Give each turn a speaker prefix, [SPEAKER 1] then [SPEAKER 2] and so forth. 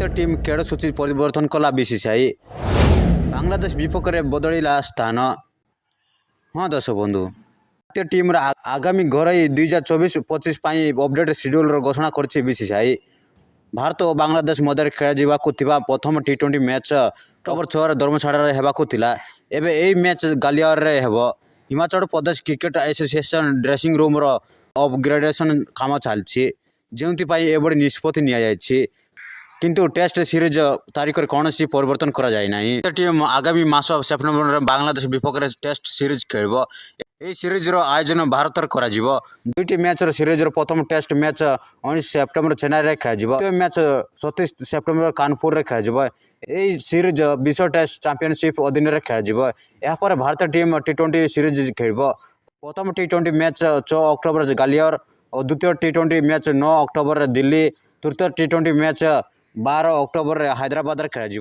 [SPEAKER 1] भारतीय टीम खेल सूची परिवर्तन कला बीसीसीआई बांग्लादेश विपक्ष में बदलिला स्थान। हाँ दर्शक बंधु, भारतीय टीम आगामी घरोई 2024-25 अपडेट शेड्यूल घोषणा कर बीसीसीआई। भारत और बांग्लादेश मध्य खेल प्रथम T20 मैच अक्टोबर 6 धर्मशाला होगा। एवं यही मैच गालियर Himachal Pradesh cricket association dressing room upgradation काम चलती जो एभली निष्पत्ति नि किंतु टेस्ट सीरीज तारीख में कौन परिवर्तन करा जाए नहीं। टीम आगामी मास सेप्टेम्बर में बांग्लादेश विपक्ष टेस्ट सीरीज खेल। यही सीरीज आयोजन भारत दुईटी मैच सीरीज प्रथम टेस्ट मैच 19 सेप्टेम्बर चेन्नई में खेल। द्वितीय मैच 27 सेप्टेम्बर कानपुर में खेल। यही सीरीज विश्व टेस्ट चैंपियनशिप अधीन में खेल। यापर भारतीय टीम T20 सीरीज खेल। प्रथम T20 मैच 6 अक्टोबर गालियर और द्वितीय T20 मैच 9 अक्टोबर दिल्ली, तृतीय T20 मैच 12 अक्टोबर हैदराबाद खेल।